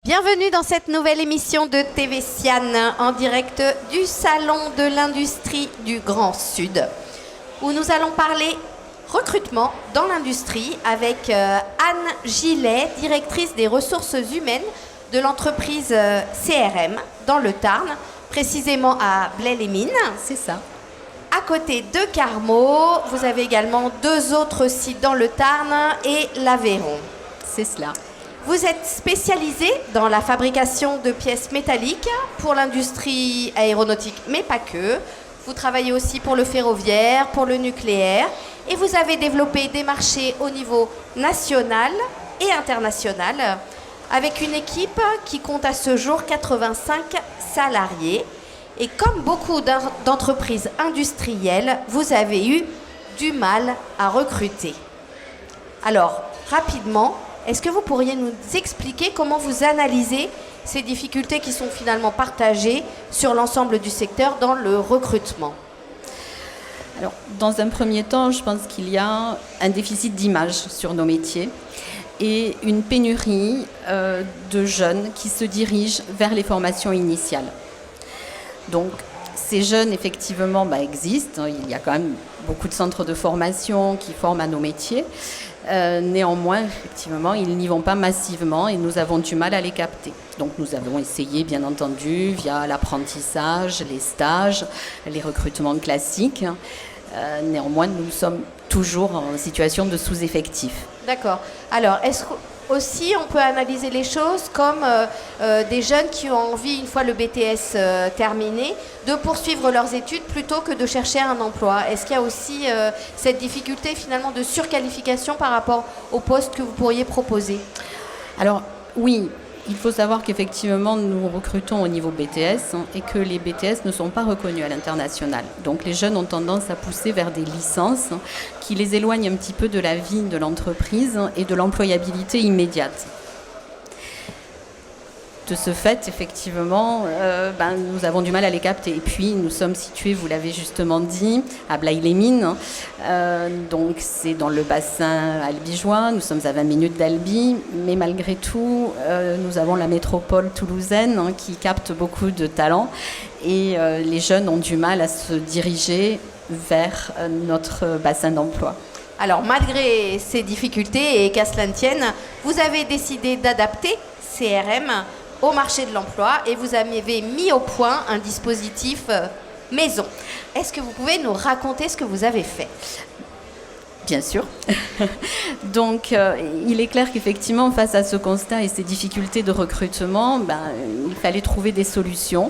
Bienvenue dans cette nouvelle émission de TV Sian en direct du Salon de l'Industrie du Grand Sud où nous allons parler recrutement dans l'industrie avec Anne Gillet, directrice des ressources humaines de l'entreprise CRM dans le Tarn, précisément à Blaye-les-Mines. C'est ça. À côté de Carmaux, vous avez également 2 autres sites dans le Tarn et l'Aveyron. C'est cela. Vous êtes spécialisé dans la fabrication de pièces métalliques pour l'industrie aéronautique, mais pas que. Vous travaillez aussi pour le ferroviaire, pour le nucléaire, et vous avez développé des marchés au niveau national et international, avec une équipe qui compte à ce jour 85 salariés. Et comme beaucoup d'entreprises industrielles, vous avez eu du mal à recruter. Alors, rapidement, est-ce que vous pourriez nous expliquer comment vous analysez ces difficultés qui sont finalement partagées sur l'ensemble du secteur dans le recrutement ? Alors, dans un premier temps, je pense qu'il y a un déficit d'image sur nos métiers et une pénurie de jeunes qui se dirigent vers les formations initiales. Donc, ces jeunes, effectivement, existent. Il y a quand même beaucoup de centres de formation qui forment à nos métiers. Néanmoins, effectivement, ils n'y vont pas massivement et nous avons du mal à les capter. Donc nous avons essayé, bien entendu, via l'apprentissage, les stages, les recrutements classiques. Néanmoins, nous sommes toujours en situation de sous-effectif. D'accord. Alors, est-ce aussi on peut analyser les choses comme des jeunes qui ont envie, une fois le BTS terminé, de poursuivre leurs études plutôt que de chercher un emploi? Est-ce qu'il y a aussi cette difficulté finalement de surqualification par rapport au poste que vous pourriez proposer? Alors oui, il faut savoir qu'effectivement nous recrutons au niveau BTS et que les BTS ne sont pas reconnus à l'international. Donc les jeunes ont tendance à pousser vers des licences qui les éloignent un petit peu de la vie de l'entreprise et de l'employabilité immédiate. De ce fait, effectivement, nous avons du mal à les capter. Et puis, nous sommes situés, vous l'avez justement dit, à Blaye-les-Mines. Donc, c'est dans le bassin albigeois. Nous sommes à 20 minutes d'Albi. Mais malgré tout, nous avons la métropole toulousaine qui capte beaucoup de talents. Et les jeunes ont du mal à se diriger vers notre bassin d'emploi. Alors, malgré ces difficultés et qu'à cela ne tienne, vous avez décidé d'adapter CRM au marché de l'emploi et vous avez mis au point un dispositif maison. Est-ce que vous pouvez nous raconter ce que vous avez fait ? Bien sûr. Donc, il est clair qu'effectivement, face à ce constat et ces difficultés de recrutement, il fallait trouver des solutions.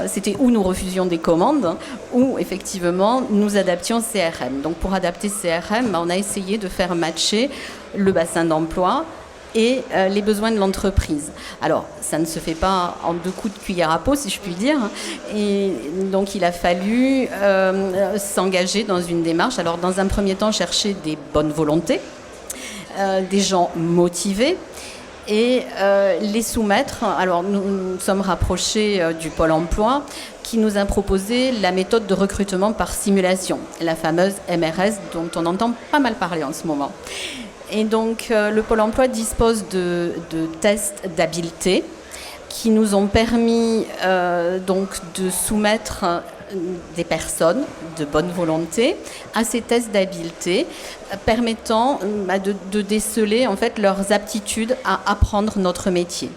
C'était où nous refusions des commandes, ou effectivement, nous adaptions CRM. Donc, pour adapter CRM, on a essayé de faire matcher le bassin d'emploi et les besoins de l'entreprise. Alors, ça ne se fait pas en 2 coups de cuillère à peau, si je puis dire. Et donc, il a fallu s'engager dans une démarche. Alors, dans un premier temps, chercher des bonnes volontés, des gens motivés, et les soumettre. Alors, nous sommes rapprochés du Pôle emploi, qui nous a proposé la méthode de recrutement par simulation, la fameuse MRS, dont on entend pas mal parler en ce moment. Et donc, le Pôle emploi dispose de tests d'habileté qui nous ont permis donc de soumettre des personnes de bonne volonté à ces tests d'habileté, permettant de déceler en fait leurs aptitudes à apprendre notre métier.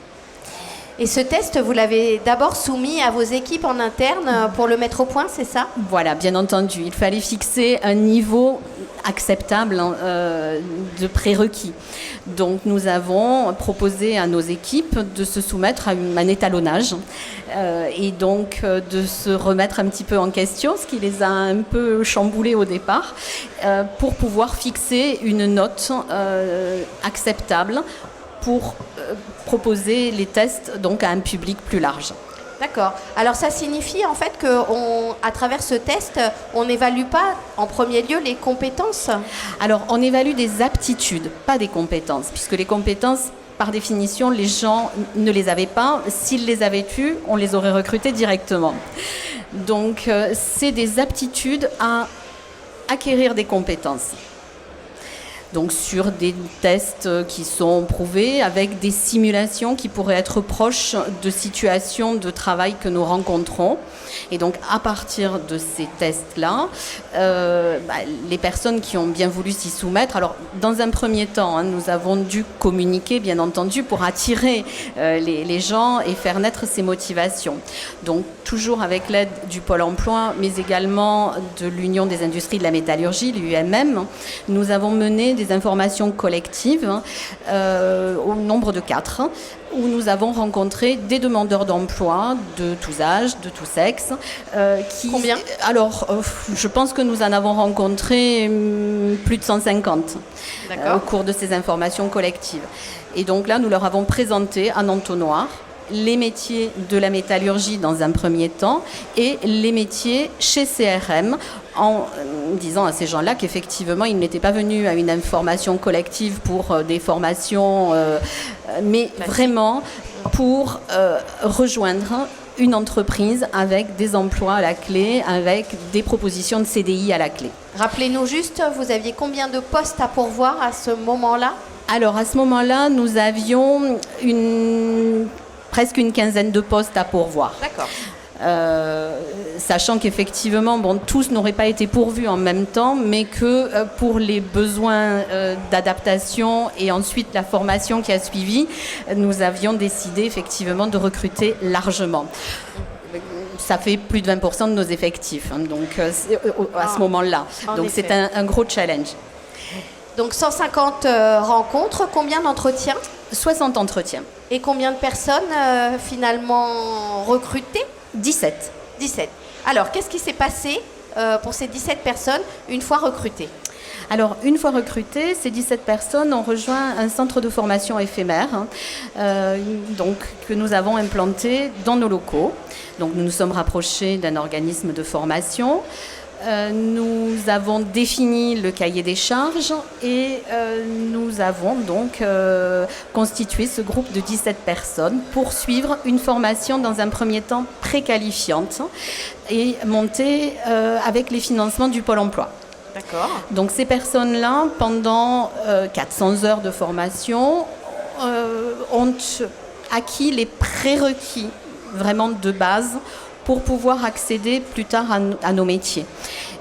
Et ce test, vous l'avez d'abord soumis à vos équipes en interne pour le mettre au point, c'est ça ? Voilà, bien entendu. Il fallait fixer un niveau acceptable de prérequis. Donc, nous avons proposé à nos équipes de se soumettre à un étalonnage et donc de se remettre un petit peu en question, ce qui les a un peu chamboulés au départ, pour pouvoir fixer une note acceptable pour proposer les tests donc à un public plus large. D'accord. Alors ça signifie en fait qu'à travers ce test, on n'évalue pas en premier lieu les compétences ? Alors on évalue des aptitudes, pas des compétences, puisque les compétences, par définition, les gens ne les avaient pas. S'ils les avaient eues, on les aurait recrutés directement. Donc c'est des aptitudes à acquérir des compétences. donc sur des tests qui sont prouvés avec des simulations qui pourraient être proches de situations de travail que nous rencontrons. Et donc à partir de ces tests-là, les personnes qui ont bien voulu s'y soumettre, alors dans un premier temps, nous avons dû communiquer bien entendu pour attirer les gens et faire naître ces motivations. Donc toujours avec l'aide du Pôle emploi, mais également de l'Union des industries de la métallurgie, l'UMM, nous avons mené des informations collectives au nombre de 4, où nous avons rencontré des demandeurs d'emploi de tous âges, de tous sexes. Combien ? Alors, je pense que nous en avons rencontré plus de 150 au cours de ces informations collectives. Et donc là, nous leur avons présenté en entonnoir les métiers de la métallurgie dans un premier temps et les métiers chez CRM, en disant à ces gens-là qu'effectivement, ils n'étaient pas venus à une information collective pour des formations, mais vraiment pour rejoindre une entreprise avec des emplois à la clé, avec des propositions de CDI à la clé. Rappelez-nous juste, vous aviez combien de postes à pourvoir à ce moment-là ? Alors, à ce moment-là, nous avions presque une quinzaine de postes à pourvoir. D'accord. Sachant qu'effectivement, tous n'auraient pas été pourvus en même temps, mais que pour les besoins d'adaptation et ensuite la formation qui a suivi, nous avions décidé effectivement de recruter largement. Ça fait plus de 20% de nos effectifs, donc à ce moment-là. Donc effet. c'est un gros challenge. Donc 150 rencontres, combien d'entretiens ? 60 entretiens. Et combien de personnes finalement recrutées ? 17. 17. Alors, qu'est-ce qui s'est passé pour ces 17 personnes une fois recrutées ? Alors, une fois recrutées, ces 17 personnes ont rejoint un centre de formation éphémère donc, que nous avons implanté dans nos locaux. Donc, nous nous sommes rapprochés d'un organisme de formation. Nous avons défini le cahier des charges et nous avons donc constitué ce groupe de 17 personnes pour suivre une formation dans un premier temps préqualifiante et montée avec les financements du Pôle emploi. D'accord. Donc ces personnes-là, pendant 400 heures de formation, ont acquis les prérequis vraiment de base pour pouvoir accéder plus tard à nos métiers.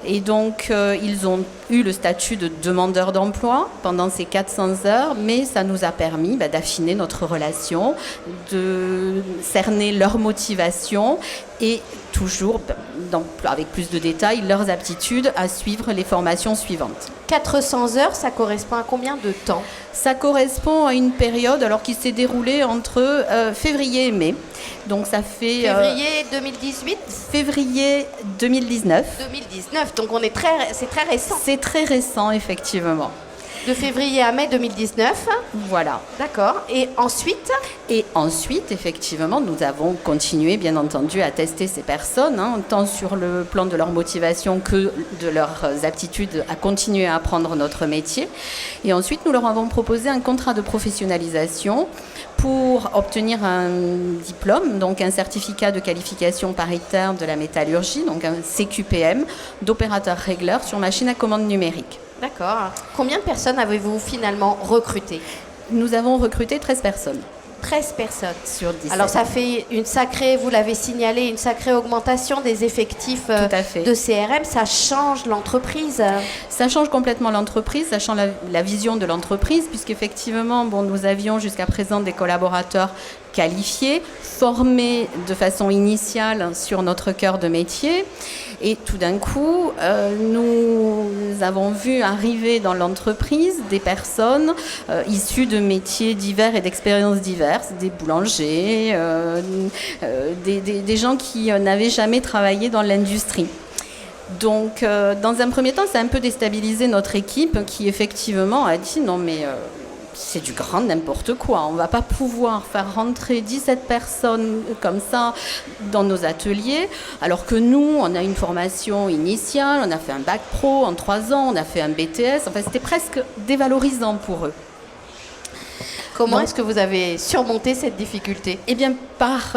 Et donc, ils ont eu le statut de demandeur d'emploi pendant ces 400 heures, mais ça nous a permis d'affiner notre relation, de cerner leur motivation et toujours, avec plus de détails, leurs aptitudes à suivre les formations suivantes. 400 heures, ça correspond à combien de temps ? Ça correspond à une période qui s'est déroulée entre février et mai. Donc ça fait... Février 2018 ? Février 2019. 2019, donc c'est très récent. C'est très récent, effectivement. De février à mai 2019. Voilà. D'accord. Et ensuite ? Et ensuite, effectivement, nous avons continué, bien entendu, à tester ces personnes, tant sur le plan de leur motivation que de leurs aptitudes à continuer à apprendre notre métier. Et ensuite, nous leur avons proposé un contrat de professionnalisation pour obtenir un diplôme, donc un certificat de qualification paritaire de la métallurgie, donc un CQPM d'opérateur régleur sur machine à commande numérique. D'accord. Combien de personnes avez-vous finalement recrutées ? Nous avons recruté 13 personnes. 13 personnes. Sur 17. Alors ça fait une sacrée, vous l'avez signalé, une sacrée augmentation des effectifs de CRM. Ça change l'entreprise. Ça change complètement l'entreprise, ça change la vision de l'entreprise, puisqu'effectivement, nous avions jusqu'à présent des collaborateurs qualifiés, formés de façon initiale sur notre cœur de métier. Et tout d'un coup, nous avons vu arriver dans l'entreprise des personnes issues de métiers divers et d'expériences diverses, des boulangers, des gens qui n'avaient jamais travaillé dans l'industrie. Donc, dans un premier temps, ça a un peu déstabilisé notre équipe qui, effectivement, a dit non, mais c'est du grand n'importe quoi. On ne va pas pouvoir faire rentrer 17 personnes comme ça dans nos ateliers, alors que nous, on a une formation initiale, on a fait un bac pro en 3 ans, on a fait un BTS. Enfin, c'était presque dévalorisant pour eux. Comment est-ce que vous avez surmonté cette difficulté ? Eh bien, par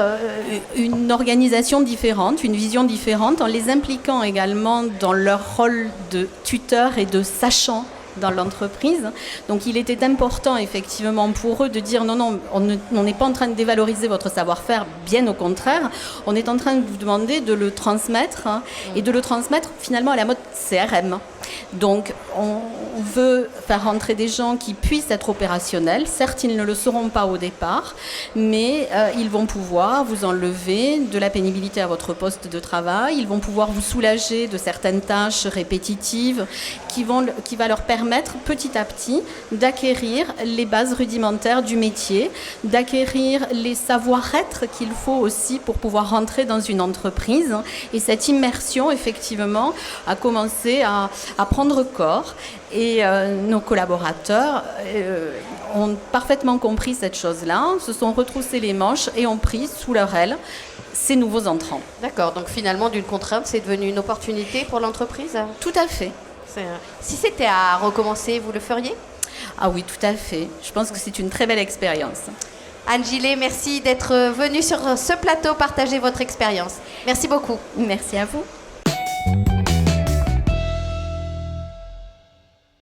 une organisation différente, une vision différente, en les impliquant également dans leur rôle de tuteur et de sachant dans l'entreprise. Donc il était important effectivement pour eux de dire non, on n'est pas en train de dévaloriser votre savoir-faire, bien au contraire, on est en train de vous demander de le transmettre et de le transmettre finalement à la mode CRM. Donc on veut faire rentrer des gens qui puissent être opérationnels. Certes, ils ne le seront pas au départ, mais ils vont pouvoir vous enlever de la pénibilité à votre poste de travail, ils vont pouvoir vous soulager de certaines tâches répétitives qui va leur permettre petit à petit d'acquérir les bases rudimentaires du métier, d'acquérir les savoir-être qu'il faut aussi pour pouvoir rentrer dans une entreprise. Et cette immersion, effectivement, a commencé à prendre corps. Et nos collaborateurs ont parfaitement compris cette chose-là, se sont retroussés les manches et ont pris sous leur aile ces nouveaux entrants. D'accord, donc finalement d'une contrainte, c'est devenu une opportunité pour l'entreprise? Tout à fait. Si c'était à recommencer, vous le feriez? Ah oui, tout à fait. Je pense que c'est une très belle expérience. Anne Gillet, merci d'être venue sur ce plateau partager votre expérience. Merci beaucoup. Merci à vous.